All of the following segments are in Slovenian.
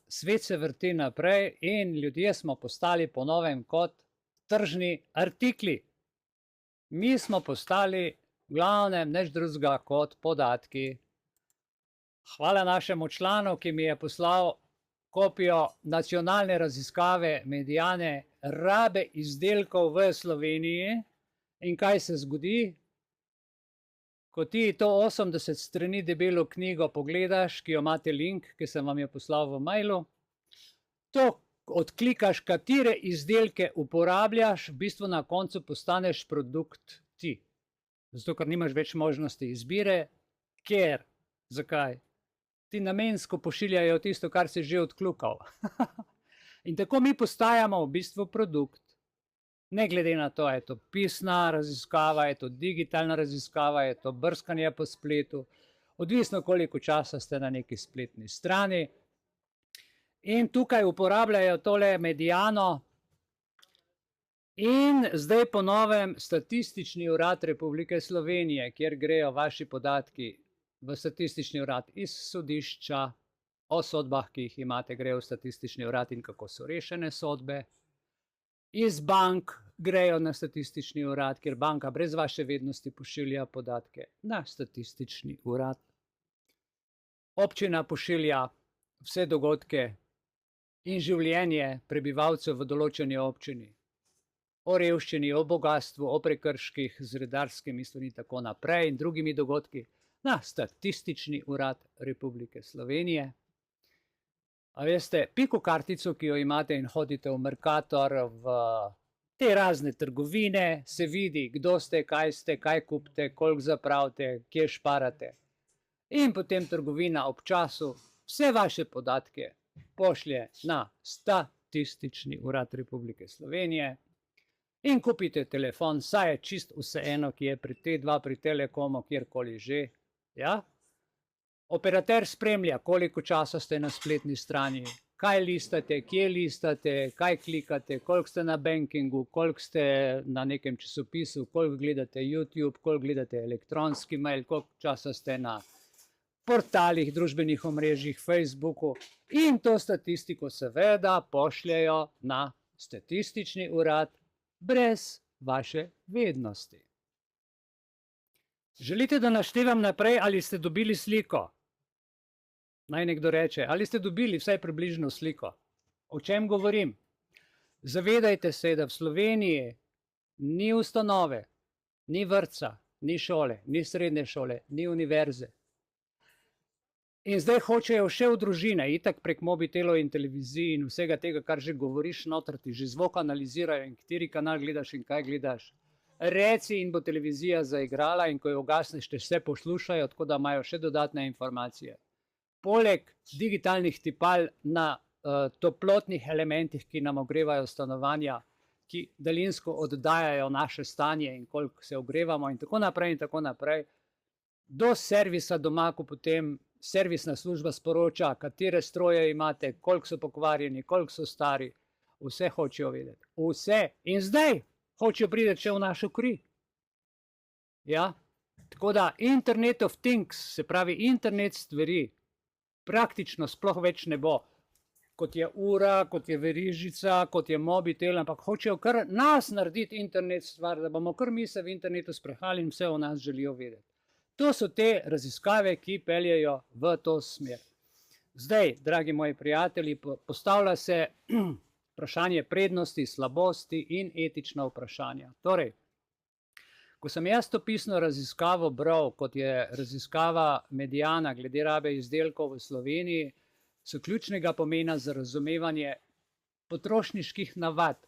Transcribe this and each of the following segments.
svet se vrti naprej in ljudje smo postali po novem kot tržni artikli. Mi smo postali v glavnem nič drugega kot podatki. Hvala našemu članu, ki mi je poslal kopijo nacionalne raziskave Mediane rabe izdelkov v Sloveniji. In kaj se zgodi? Ko ti to 80 strani debelo knjigo pogledaš, ki jo imate link, ki sem vam jo poslal v mailu, to odklikaš, katere izdelke uporabljaš, v bistvu na koncu postaneš produkt ti. Zato, ker nimaš več možnosti izbire, ker, zakaj? Ti namensko pošiljajo tisto, kar si že odkljukal. In tako mi postajamo v bistvu produkt. Ne glede na to, je to pisna raziskava, je to digitalna raziskava, je to brskanje po spletu, odvisno koliko časa ste na neki spletni strani. In tukaj uporabljajo tole Mediano in zdaj po novem Statistični urad Republike Slovenije, kjer grejo vaši podatki v statistični urad iz sodišča, o sodbah, ki jih imate, grejo v statistični urad in kako so rešene sodbe. Iz bank grejo na statistični urad, kjer banka brez vaše vednosti pošilja podatke na statistični urad. Občina pošilja vse dogodke in življenje prebivalcev v določeni občini. O revščini, o bogatstvu, o prekrških z redarskimi stvarmi in tako naprej in drugimi dogodki na Statistični urad Republike Slovenije. A veste, piko kartico, ki jo imate in hodite v Mercator, v te razne trgovine, se vidi, kdo ste, kaj kupite, koliko zapravite, kje šparate. In potem trgovina ob času vse vaše podatke pošlje na Statistični urad Republike Slovenije in kupite telefon, saj je čist vseeno, ki je pri T2, pri Telekomu, kjerkoli že. Ja? Operater spremlja, koliko časa ste na spletni strani, kaj listate, kje listate, kaj klikate, koliko ste na bankingu, koliko ste na nekem časopisu, koliko gledate YouTube, koliko gledate elektronski mail, koliko časa ste na portalih, družbenih omrežjih, Facebooku in to statistiko seveda pošljajo na Statistični urad brez vaše vednosti. Želite, da naštevam naprej, ali ste dobili sliko? Naj nekdo reče, ali ste dobili vsaj približno sliko? O čem govorim? Zavedajte se, da v Sloveniji ni ustanove, ni vrtca, ni šole, ni srednje šole, ni univerze. In zdaj hočejo še v družine, itak prek mobitelov in televizij in vsega tega, kar že govoriš noter, ti že zvok analizirajo in kateri kanal gledaš in kaj gledaš. Reci in bo televizija zaigrala in ko jo ugasneš, te vse poslušajo, tako da imajo še dodatne informacije. Poleg digitalnih tipal na toplotnih elementih, ki nam ogrevajo stanovanja, ki daljinsko oddajajo naše stanje in koliko se ogrevamo in tako naprej, do servisa doma, ko potem servisna služba sporoča, katere stroje imate, koliko so pokvarjeni, koliko so stari, vse hočejo vedeti. Vse. In zdaj hočejo priti še v našo kri. Ja? Tako da Internet of Things, se pravi internet stvari, praktično sploh več ne bo, kot je ura, kot je verižica, kot je mobitel, ampak hočejo kar nas narediti internet stvar, da bomo kar mi se v internetu sprehali in vse o nas želijo vedeti. To so te raziskave, ki peljejo v to smer. Zdaj, dragi moji prijatelji, postavlja se vprašanje prednosti, slabosti in etična vprašanja. Torej, ko sem jaz to pisno raziskavo bral, kot je raziskava Mediana glede rabe izdelkov v Sloveniji, so ključnega pomena za razumevanje potrošniških navad.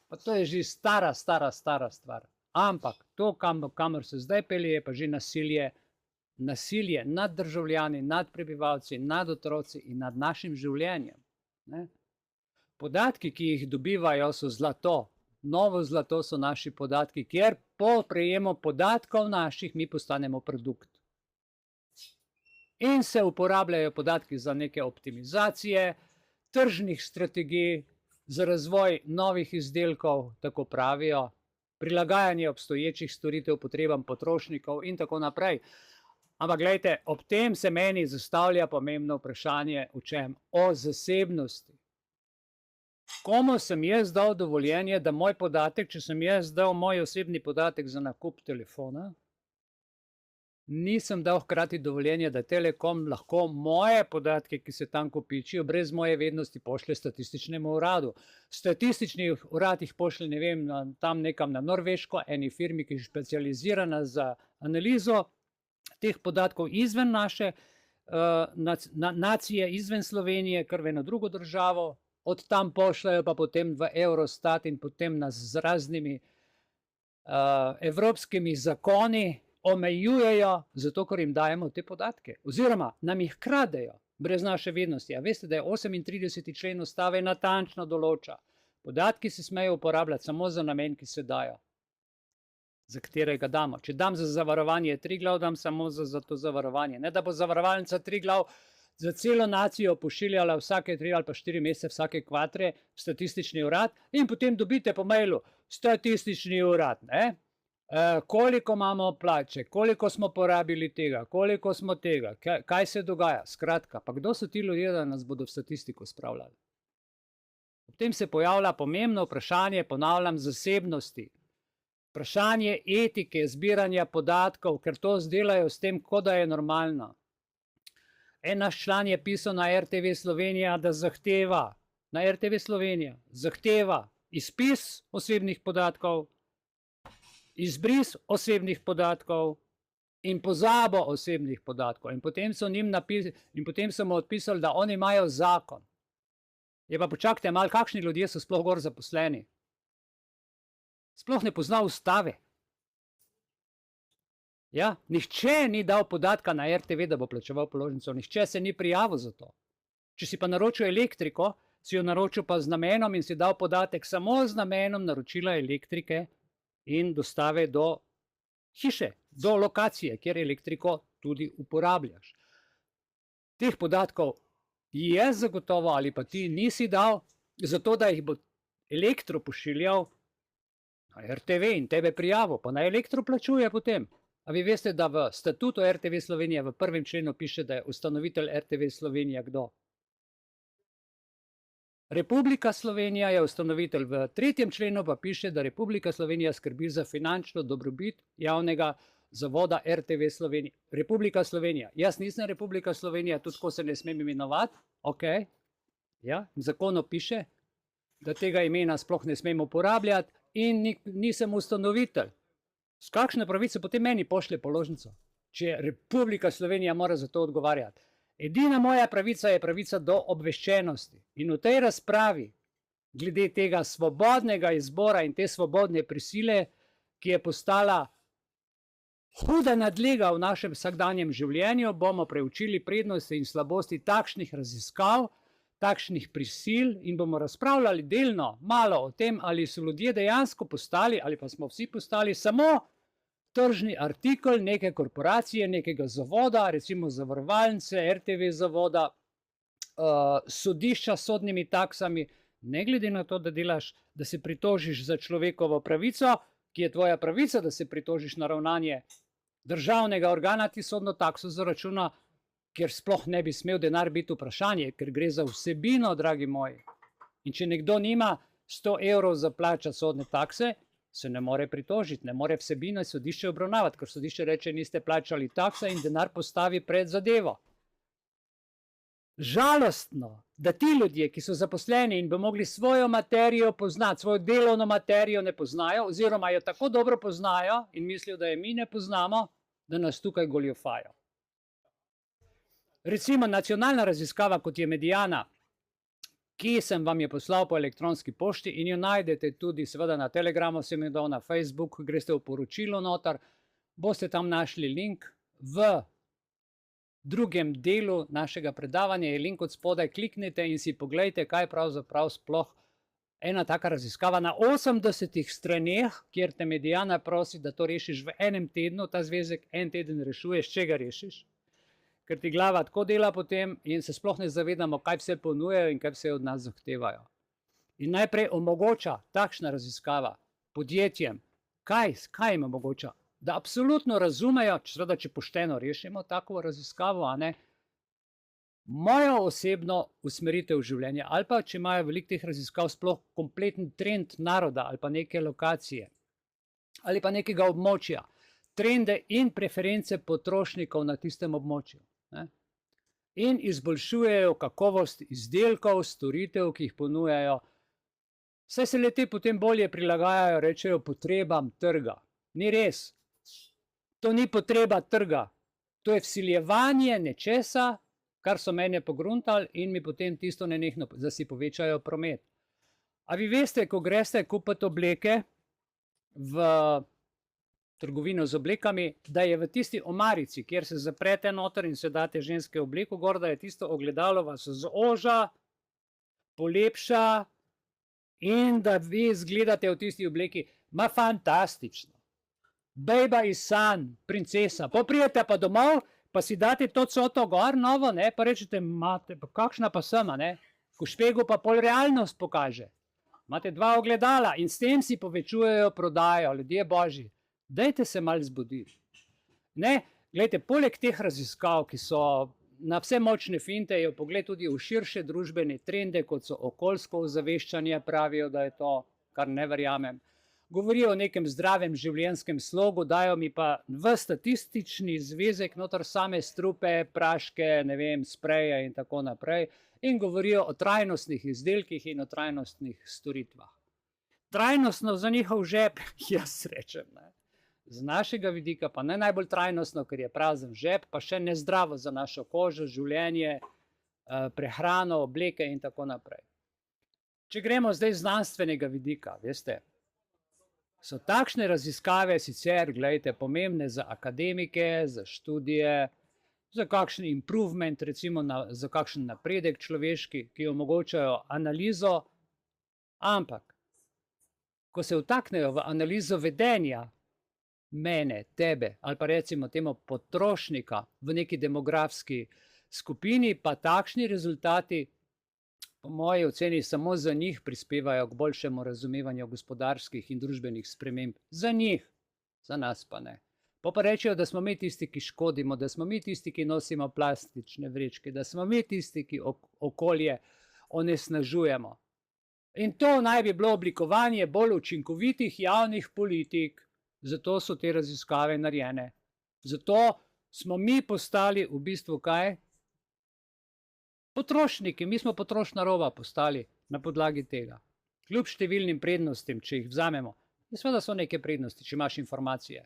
Pa to je že stara stvar. Ampak to, kamor se zdaj pelje, je pa že nasilje nad državljani, nad prebivalci, nad otroci in nad našim življenjem. Ne? Podatki, ki jih dobivajo, so zlato. Novo zlato so naši podatki, kjer po prejemu podatkov naših mi postanemo produkt. In se uporabljajo podatki za neke optimizacije, tržnih strategij, za razvoj novih izdelkov, tako pravijo, prilagajanje obstoječih storitev potrebam potrošnikov in tako naprej. Ampak gledajte, ob tem se meni zastavlja pomembno vprašanje, o čem? O zasebnosti. Komu sem jaz dal dovoljenje, da moj podatek, če sem jaz dal moj osebni podatek za nakup telefona, nisem dal hkrati dovoljenja, da Telekom lahko moje podatke, ki se tam kopičijo, brez moje vednosti pošlje statističnemu uradu. Statistični urad jih pošlje, ne vem, tam nekam na Norveško, eni firmi, ki je specializirana za analizo teh podatkov izven naše nacije, izven Slovenije, kar v eno drugo državo, od tam pošljajo pa potem v Eurostat in potem nas z raznimi evropskimi zakoni omejujejo, zato ker jim dajemo te podatke. Oziroma nam jih kradejo brez naše vednosti. A veste, da je 38. člen Ustave natančno določa. Podatki se smejo uporabljati samo za namen, ki se dajo. Za katerega damo. Če dam za zavarovanje Triglav, dam samo za to zavarovanje. Ne da bo zavarovalnica Triglav za celo nacijo pošiljala vsake 3 ali pa 4 mesece vsake kvatre v statistični urad in potem dobite po mailu statistični urad, ne? Koliko imamo plače, koliko smo porabili tega, koliko smo tega, kaj se dogaja. Skratka, pa kdo so ti ljudje, da nas bodo v statistiko spravljali? Potem se pojavlja pomembno vprašanje, ponavljam, zasebnosti. Vprašanje etike, zbiranja podatkov, ker to zdelajo s tem, kot da je normalno. En naš član je pisal na RTV Slovenija, da zahteva, na RTV Slovenija, zahteva izpis osebnih podatkov, izbris osebnih podatkov in pozabo osebnih podatkov. In potem so mu odpisali, da oni imajo zakon. Je pa počakajte malo, kakšni ljudje so sploh gor zaposleni. Sploh ne pozna ustave. Ja, nihče ni dal podatka na RTV, da bo plačeval položnico. Nihče se ni prijavil za to. Če si pa naročil elektriko, si jo naročil pa z namenom in si dal podatek samo z namenom naročila elektrike in dostave do hiše, do lokacije, kjer elektriko tudi uporabljaš. Teh podatkov je zagotovo ali pa ti nisi dal, zato da jih bo elektro pošiljal na RTV in tebe prijavil, pa na elektro plačuje potem. A vi veste, da v statutu RTV Slovenija v 1. členu piše, da je ustanovitelj RTV Slovenija kdo? Republika Slovenija je ustanovitelj, v 3. členu pa piše, da Republika Slovenija skrbi za finančno dobrobit javnega zavoda RTV Slovenija. Republika Slovenija. Jaz nisem Republika Slovenija, tudi ko se ne smem imenovati. Ok. Ja, v zakonu piše, da tega imena sploh ne smem uporabljati in nisem ustanovitelj. S kakšne pravice potem meni pošlje položnico, če Republika Slovenija mora za to odgovarjati? Edina moja pravica je pravica do obveščenosti. In v tej razpravi, glede tega svobodnega izbora in te svobodne prisile, ki je postala huda nadlega v našem vsakdanjem življenju, bomo preučili prednosti in slabosti takšnih raziskav, takšnih prisil in bomo razpravljali delno malo o tem, ali so ljudje dejansko postali, ali pa smo vsi postali samo tržni artikel neke korporacije, nekega zavoda, recimo zavarovalnice, RTV zavoda, sodišča s sodnimi taksami, ne glede na to, da delaš, da se pritožiš za človekovo pravico, ki je tvoja pravica, da se pritožiš na ravnanje državnega organa, ti sodno takso zaračuna, ker sploh ne bi smel denar biti vprašanje, ker gre za vsebino, dragi moji. In če nekdo nima 100 evrov za plačati sodne takse, se ne more pritožiti, ne more vsebino sodišče obravnavati, ker sodišče reče, niste plačali takse in denar postavi pred zadevo. Žalostno, da ti ljudje, ki so zaposleni in bi mogli svojo materijo poznati, svojo delovno materijo ne poznajo, oziroma jo tako dobro poznajo in mislijo, da je mi ne poznamo, da nas tukaj goljufajo. Recimo nacionalna raziskava, kot je Mediana, ki sem vam je poslal po elektronski pošti in jo najdete tudi seveda na Telegramu, sem jo dal na Facebook, greste v poročilo noter, boste tam našli link. V drugem delu našega predavanja je link od spodaj, kliknite in si pogledajte, kaj pravzaprav sploh ena taka raziskava na 80 straneh, kjer te Mediana prosi, da to rešiš v enem tednu, ta zvezek en teden rešuješ, če ga rešiš. Ker ti glava tako dela potem in se sploh ne zavedamo, kaj vse ponujajo in kaj vse od nas zahtevajo. In najprej omogoča takšna raziskava podjetjem, kaj jim omogoča? da absolutno razumejo, seveda, če pošteno rešimo tako raziskavo, a ne, mojo osebno usmeritev življenja, ali pa če imajo veliko teh raziskav sploh kompleten trend naroda ali pa neke lokacije ali pa nekega območja, trende in preference potrošnikov na tistem območju, ne? In izboljšujejo kakovost izdelkov, storitev, ki jih ponujajo, saj se le-te potem bolje prilagajajo, rečejo, potrebam trga. Ni res. To ni potreba trga. To je vsiljevanje nečesa, kar so mene pogruntali in mi potem tisto nenehno, da si povečajo promet. A vi veste, ko greste kupiti obleke v trgovino z oblekami, da je v tisti omarici, kjer se zaprete noter in se date ženske obleko gor, da je tisto ogledalo vas zoža, polepša in da vi izgledate v tisti obleki, ma fantastično. Bejba iz sanj, princesa, poprijete pa domov, pa si date to coto gor novo, ne, pa rečete, mate, pa kakšna pa sem, ne, ko špegu pa pol realnost pokaže. Imate dva ogledala in s tem si povečujejo prodajo, ljudje božji. Dajte se malo zbuditi. Ne, gledajte, poleg teh raziskav, ki so na vse močne finte, je pogled tudi v širše družbene trende, kot so okoljsko ozaveščanje, pravijo, da je to, kar ne verjamem. Govorijo o nekem zdravem življenjskem slogu, dajo mi pa v statistični zvezek noter same strupe, praške, ne vem, spreje in tako naprej. In govorijo o trajnostnih izdelkih in o trajnostnih storitvah. Trajnostno za njihov žep, jaz rečem, ne. Z našega vidika pa ne najbolj trajnostno, ker je prazen žep, pa še nezdravo za našo kožo, življenje, prehrano, obleke in tako naprej. Če gremo zdaj z znanstvenega vidika, veste, so takšne raziskave sicer, gledajte, pomembne za akademike, za študije, za kakšen improvement, recimo za kakšen napredek človeški, ki omogočajo analizo, ampak ko se vtaknejo v analizo vedenja mene, tebe ali pa recimo temu potrošnika v neki demografski skupini, pa takšni rezultati po moji oceni samo za njih prispevajo k boljšemu razumevanju gospodarskih in družbenih sprememb. Za njih, za nas pa ne. Pa rečejo, da smo mi tisti, ki škodimo, da smo mi tisti, ki nosimo plastične vrečke, da smo mi tisti, ki okolje onesnažujemo. In to naj bi bilo oblikovanje bolj učinkovitih javnih politik. Zato so te raziskave narejene. Zato smo mi postali v bistvu kaj? Potrošniki, mi smo potrošna roba postali na podlagi tega. Kljub številnim prednostim, če jih vzamemo. Seveda so neke prednosti, če imaš informacije.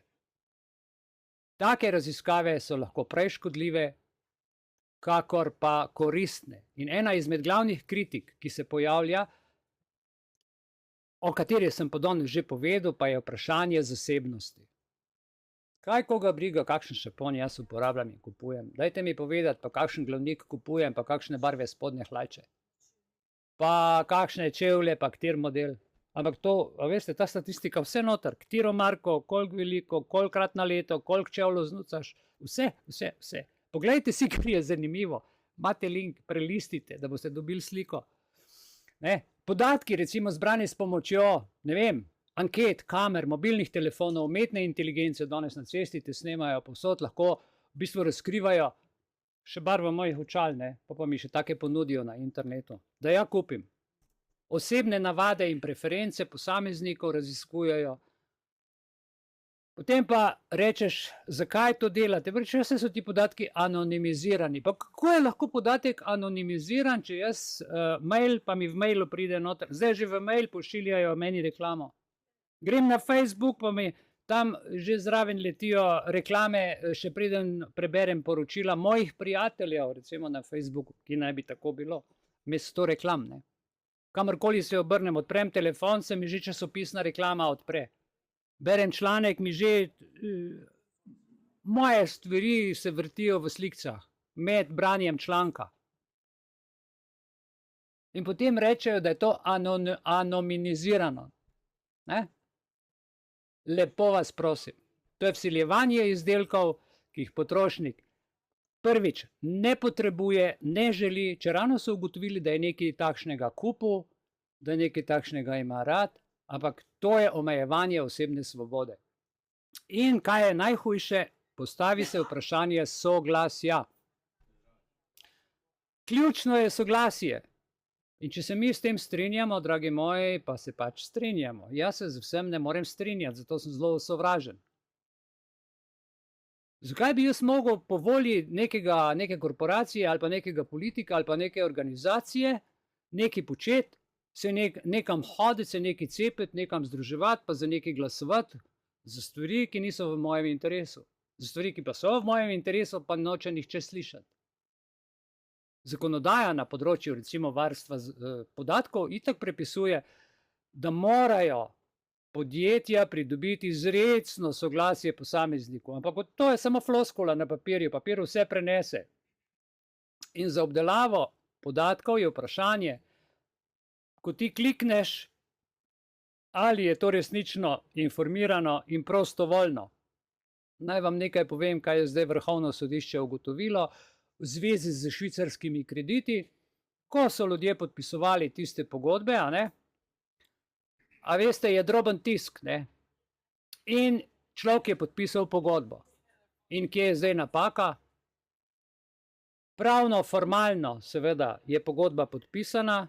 Take raziskave so lahko prej škodljive, kakor pa koristne. In ena izmed glavnih kritik, ki se pojavlja, o kateri sem pa danes že povedal, pa je vprašanje zasebnosti. Kaj koga briga, kakšen šampon jaz uporabljam in kupujem? Dajte mi povedati, pa kakšen glavnik kupujem, pa kakšne barve spodnje hlače. Pa kakšne čevlje, pa kater model. Ampak to, a veste, ta statistika vse noter, katero marko, koliko veliko, kolikrat na leto, koliko čevljev znucaš, vse. Poglejte si, kar je zanimivo. Imate link, prelistite, da boste dobili sliko. Ne? Podatki, recimo, zbrani s pomočjo, ne vem, anket, kamer, mobilnih telefonov, umetne inteligence, danes na cesti te snemajo, povsod lahko v bistvu razkrivajo, še barvo mojih očal, ne, pa mi še take ponudijo na internetu, da ja kupim. Osebne navade in preference posameznikov raziskujejo. Potem pa rečeš, zakaj to delate? Vse so ti podatki anonimizirani. Pa kako je lahko podatek anonimiziran, če jaz mail, pa mi v mailu pride noter. Zdaj že v mail pošiljajo meni reklamo. Grem na Facebook, pa mi tam že zraven letijo reklame, še preden preberem poročila mojih prijateljev, recimo na Facebooku, ki naj bi tako bilo, mesto reklam, ne. Kamorkoli se obrnem, odprem telefon, se mi že časopisna reklama odpre. Berem članek, mi že moje stvari se vrtijo v slikcah med branjem članka. In potem rečejo, da je to anonimizirano. Ne? Lepo vas prosim. To je vsiljevanje izdelkov, ki jih potrošnik prvič ne potrebuje, ne želi, če ravno so ugotovili, da je nekaj takšnega kupil, da nekaj takšnega ima rad, ampak to je omejevanje osebne svobode. In kaj je najhujše, postavi se vprašanje soglasja. Ključno je soglasje. In če se mi s tem strinjamo, dragi moji, pa se pač strinjamo. Jaz se z vsem ne morem strinjati, zato sem zelo sovražen. Zakaj bi jaz mogel po volji neke korporacije ali pa nekega politika ali pa neke organizacije nekaj početi, se nekam hoditi, se nekaj cepiti, nekam združevati, pa za nekaj glasovati, za stvari, ki niso v mojem interesu. Za stvari, ki pa so v mojem interesu, pa noče nihče slišati. Zakonodaja na področju recimo varstva podatkov itak prepisuje, da morajo podjetja pridobiti izrecno soglasje posameznikov. Ampak to je samo floskula na papirju, papir vse prenese. In za obdelavo podatkov je vprašanje, ko ti klikneš, ali je to resnično informirano in prostovoljno. Naj vam nekaj povem, kaj je zdaj Vrhovno sodišče ugotovilo v zvezi z švicarskimi krediti, ko so ljudje podpisovali tiste pogodbe, a veste, je droben tisk, ne? In človek je podpisal pogodbo. In kje je zdaj napaka? Pravno, formalno, seveda, je pogodba podpisana,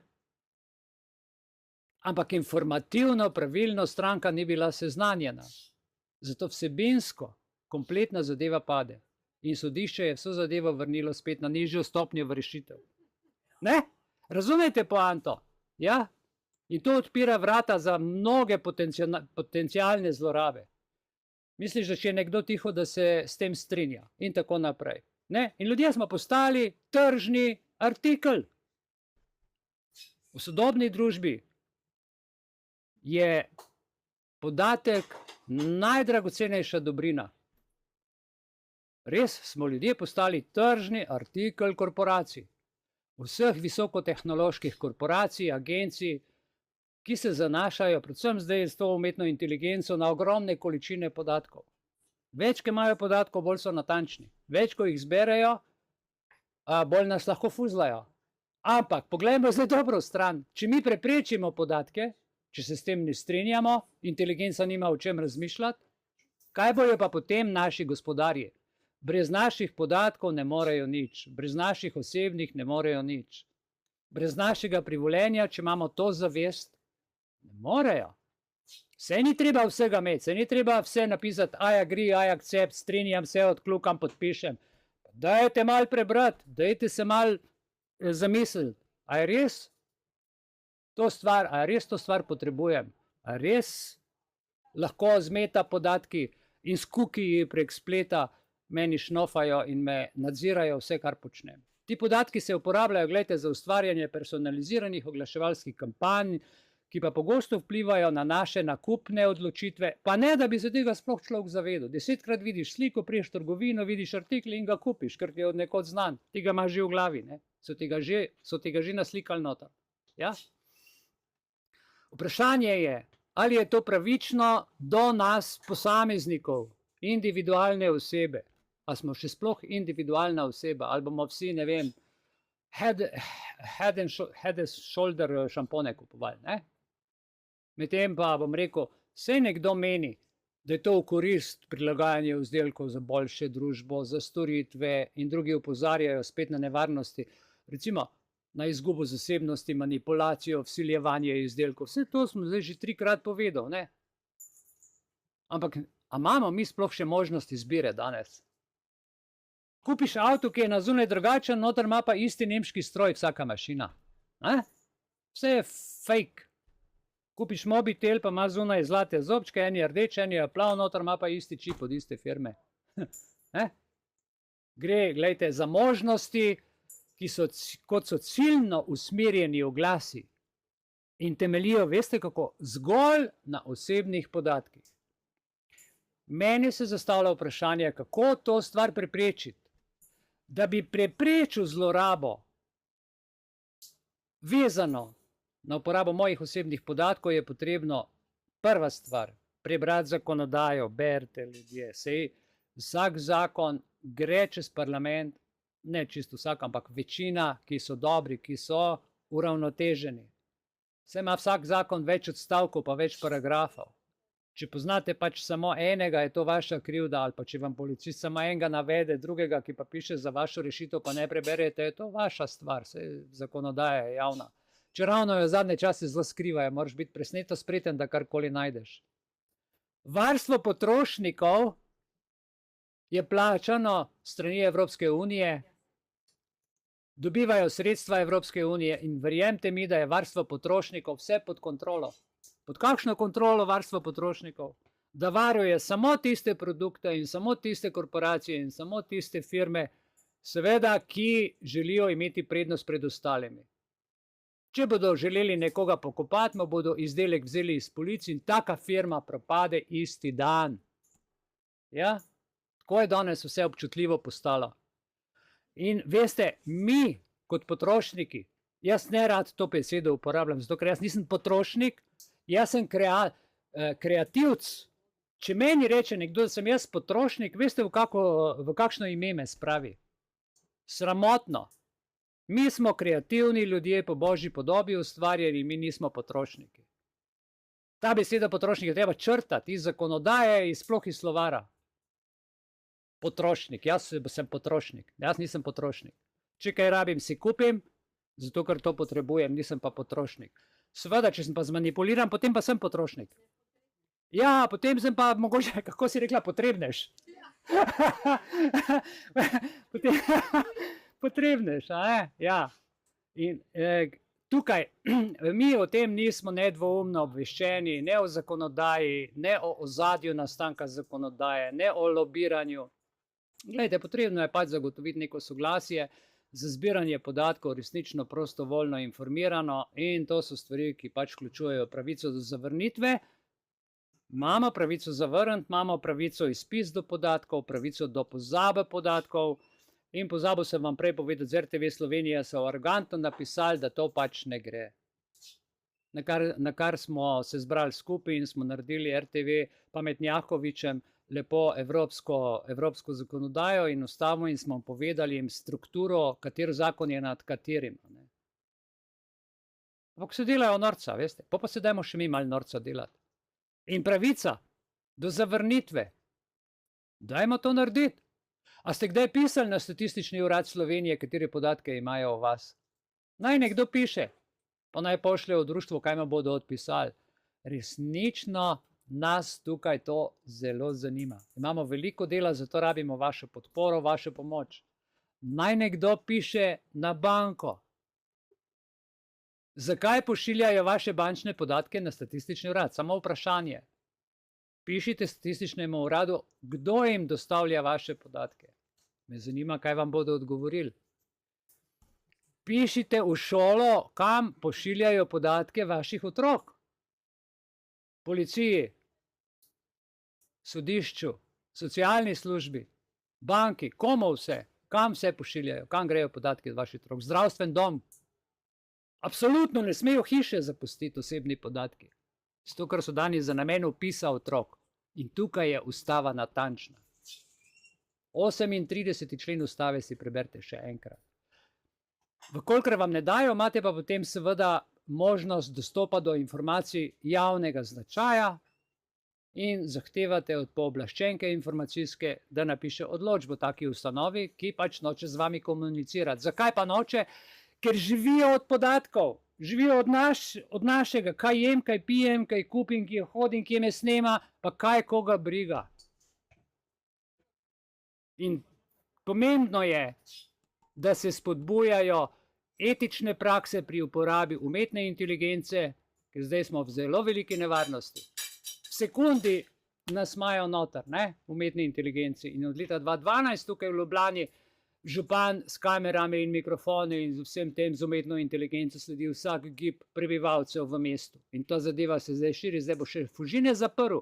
ampak informativno, pravilno stranka ni bila seznanjena. Zato vsebinsko kompletna zadeva pade. In sodišče je vso zadevo vrnilo spet na nižjo stopnjo v rešitev. Ne? Razumete poanto? Ja? In to odpira vrata za mnoge potencialne zlorabe. Misliš, da če je nekdo tiho, da se s tem strinja in tako naprej. Ne? In ljudje smo postali tržni artikel. V sodobni družbi je podatek najdragocenejša dobrina. Res smo ljudje postali tržni artikel korporacij. Vseh visokotehnoloških korporacij, agencij, ki se zanašajo, predvsem zdaj s to umetno inteligenco, na ogromne količine podatkov. Več, ko imajo podatkov, bolj so natančni. Več, ko jih zberejo, bolj nas lahko fuzlajo. Ampak, poglejmo zdaj dobro stran. Če mi preprečimo podatke, če se s tem ne strinjamo, inteligenca nima o čem razmišljati, kaj bojo pa potem naši gospodarji? Brez naših podatkov ne morejo nič, brez naših osebnih ne morejo nič. Brez našega privoljenja, če imamo to zavest, ne morejo. Se ni treba vsega imeti, se ni treba vse napisati, I agree, I accept, strinjam se, odkljukam, podpišem. Dajte malo prebrati, dajte se malo zamisliti. A je res to stvar potrebujem? A res lahko z meta podatki in s kukiji prek spleta meni šnofajo in me nadzirajo vse, kar počnem? Ti podatki se uporabljajo, gledajte, za ustvarjanje personaliziranih oglaševalskih kampanj, ki pa pogosto vplivajo na naše nakupne odločitve, pa ne, da bi se tega sploh človek zavedel. 10-krat vidiš sliko, priješ v trgovino, vidiš artikl in ga kupiš, ker ti je od nekod znan. Ti ga imaš že v glavi, ne? So ti ga že naslikali noter. Ja? Vprašanje je, ali je to pravično do nas posameznikov, individualne osebe. A smo še sploh individualna oseba, ali bomo vsi, ne vem, head and shoulder šampone kupovali, ne? Medtem pa bom rekel, saj nekdo meni, da je to v korist prilagajanje izdelkov za boljše družbo, za storitve in drugi opozarjajo spet na nevarnosti, recimo na izgubo zasebnosti, manipulacijo, vsiljevanje izdelkov. Vse to smo zdaj že 3-krat povedal, ne? Ampak, a imamo mi sploh še možnost izbire danes? Kupiš avto, ki je na zunaj drugačen, noter ima pa isti nemški stroj, vsaka mašina. Vse je fake. Kupiš mobitel, pa ima zunaj zlate zobčke, en je rdeč, en je plav, noter ima pa isti čip od iste firme. Gre, gledajte, za možnosti, kot so ciljno usmerjeni oglasi in temeljijo, veste kako, zgolj na osebnih podatkih. Meni se zastavlja vprašanje, kako to stvar preprečiti. Da bi preprečil zlorabo vezano na uporabo mojih osebnih podatkov, je potrebno prva stvar, prebrati zakonodajo, berite ljudje, sej vsak zakon gre čez parlament, ne čisto vsak, ampak večina, ki so dobri, ki so uravnoteženi. Saj ima vsak zakon več odstavkov, pa več paragrafov. Če poznate pač samo enega, je to vaša krivda, ali pa če vam policist samo enega navede, drugega, ki pa piše za vašo rešitev, pa ne preberete, je to vaša stvar, saj zakonodaja je javna. Če ravno jo zadnje čase zelo skrivajo, moraš biti presneto spreten, da karkoli najdeš. Varstvo potrošnikov je plačano strani Evropske unije, dobivajo sredstva Evropske unije in verjemite mi, da je varstvo potrošnikov vse pod kontrolo. Pod kakšno kontrolo varstvo potrošnikov? Da varuje samo tiste produkte in samo tiste korporacije in samo tiste firme, seveda, ki želijo imeti prednost pred ostalimi. Če bodo želeli nekoga pokopati, mu bodo izdelek vzeli iz polic in taka firma propade isti dan. Ja? Tako je danes vse občutljivo postalo. In veste, mi kot potrošniki, jaz ne rad to besedo uporabljam, zato ker jaz nisem potrošnik, jaz sem kreativc. Če meni reče nekdo, da sem jaz potrošnik, veste, v kakšno ime me spravi? Sramotno. Mi smo kreativni ljudje, po božji podobi ustvarjeni, mi nismo potrošniki. Ta beseda potrošnik je treba črtati iz zakonodaje in sploh iz slovara. Potrošnik, jaz sem potrošnik, jaz nisem potrošnik. Če kaj rabim, si kupim, zato ker to potrebujem, nisem pa potrošnik. Seveda, če sem pa zmanipuliran, potem pa sem potrošnik. Ja, potem sem pa mogoče, kako si rekla, potrebnež. Potrebnež, ja. In tukaj mi o tem nismo nedvoumno obveščeni, ne o zakonodaji, ne o ozadju nastanka zakonodaje, ne o lobiranju. Glejte, potrebno je pač zagotoviti neko soglasje za zbiranje podatkov resnično prostovoljno informirano in to so stvari, ki pač vključujejo pravico do zavrnitve. Imamo pravico zavrniti, imamo pravico izpis do podatkov, pravico do pozabe podatkov in pozabil sem vam prej povedati, z RTV Slovenije so arrogantno napisali, da to pač ne gre. Na kar smo se zbrali skupaj in smo naredili RTV pametnjakovičem lepo evropsko zakonodajo in ustavo in smo povedali jim strukturo, katero zakon je nad katerim. Ampak se delajo norca, veste, pa se dajmo še mi malo norca delati. In pravica do zavrnitve. Dajmo to narediti. A ste kdaj pisali na Statistični urad Slovenije, katere podatke imajo o vas? Naj nekdo piše, pa naj pošlje v društvo, kaj me bodo odpisali. Resnično nas tukaj to zelo zanima. Imamo veliko dela, zato rabimo vašo podporo, vašo pomoč. Naj nekdo piše na banko. Zakaj pošiljajo vaše bančne podatke na Statistični urad? Samo vprašanje. Pišite Statističnemu uradu, kdo jim dostavlja vaše podatke. Me zanima, kaj vam bodo odgovorili. Pišite v šolo, kam pošiljajo podatke vaših otrok. Policiji, sodišču, socialni službi, banki, komu vse, kam vse pošiljajo, kam grejo podatki od vaših otrok. Zdravstven dom. Absolutno ne smejo hiše zapustiti osebni podatki. Zato, ker so dani za namen vpisa otrok. In tukaj je ustava natančna. 38. člen ustave si preberite še enkrat. Vkolikor vam ne dajo, imate pa potem seveda možnost dostopa do informacij javnega značaja in zahtevate od pooblaščenke informacijske, da napiše odločbo taki ustanovi, ki pač noče z vami komunicirati. Zakaj pa noče? Ker živijo od podatkov, živijo od našega, kaj jem, kaj pijem, kaj kupim, kje hodim, kje me snema, pa kaj koga briga. In pomembno je, da se spodbujajo etične prakse pri uporabi umetne inteligence, ker zdaj smo v zelo veliki nevarnosti. V sekundi nas imajo noter, umetne inteligence. In od leta 2012 tukaj v Ljubljani župan s kamerami in mikrofoni in vsem tem z umetno inteligenco sledi vsak gib prebivalcev v mestu. In ta zadeva se zdaj širi, zdaj bo še Fužine zaprl.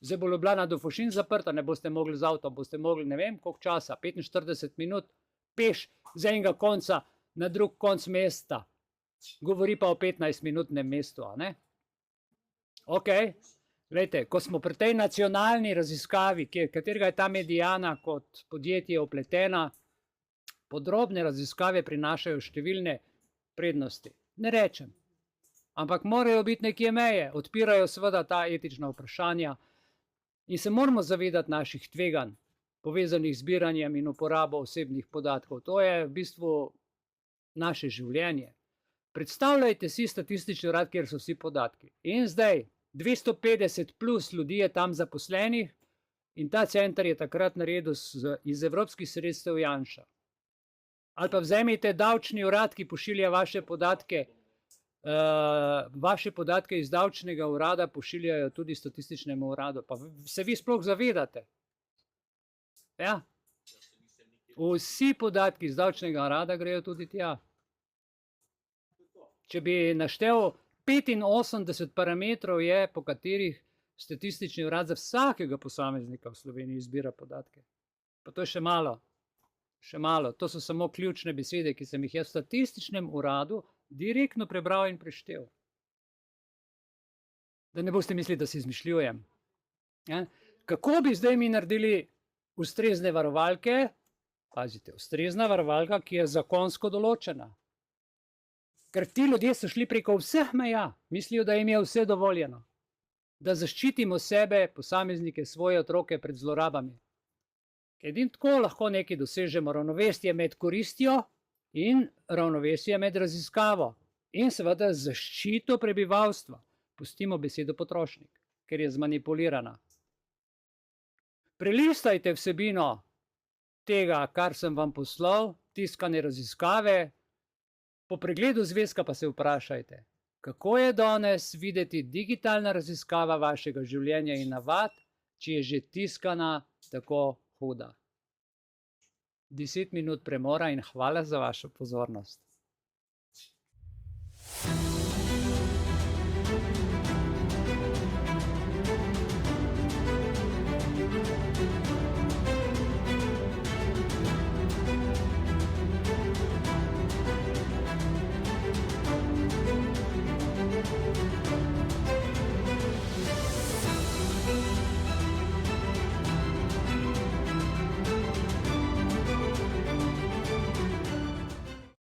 Zdaj bo Ljubljana do Fužin zaprta, ne boste mogli z avtom, boste mogli ne vem koliko časa, 45 minut, peš z enega konca na drug konc mesta. Govori pa o 15-minutnem mestu, a ne? Ok, glejte, ko smo pri tej nacionalni raziskavi, katerega je ta Mediana kot podjetje opletena, podrobne raziskave prinašajo številne prednosti. Ne rečem, ampak morajo biti nekje meje, odpirajo seveda ta etična vprašanja in se moramo zavedati naših tveganj, povezanih z zbiranjem in uporabo osebnih podatkov. To je v bistvu naše življenje. Predstavljajte si statistični urad, kjer so vsi podatki. In zdaj 250 plus ljudi je tam zaposlenih in ta center je takrat naredil iz evropskih sredstev Janša. Ali pa vzemite davčni urad, ki pošilja vaše podatke iz davčnega urada pošiljajo tudi statističnemu uradu. Pa se vi sploh zavedate? Ja. Vsi podatki iz davčnega urada grejo tudi tja. Če bi naštel 85 parametrov je, po katerih statistični urad za vsakega posameznika v Sloveniji zbira podatke. Pa to je še malo. Še malo. To so samo ključne besede, ki sem jih jaz v statističnem uradu direktno prebral in preštel. Da ne boste mislili, da si izmišljujem. Ja? Kako bi zdaj mi naredili ustrezne varovalke? Pazite, ustrezna varovalka, ki je zakonsko določena. Ker ti ljudje so šli preko vseh meja, mislijo, da jim je vse dovoljeno. Da zaščitimo sebe, posameznike, svoje otroke pred zlorabami. Edino tako lahko nekaj dosežemo, ravnovesje med koristjo in ravnovesje med raziskavo. In seveda zaščito prebivalstva. Pustimo besedo potrošnik, ker je zmanipulirana. Prelistajte vsebino tega, kar sem vam poslal, tiskane raziskave, po pregledu zvezka pa se vprašajte, kako je danes videti digitalna raziskava vašega življenja in navad, če je že tiskana tako huda. 10 minut premora in hvala za vašo pozornost.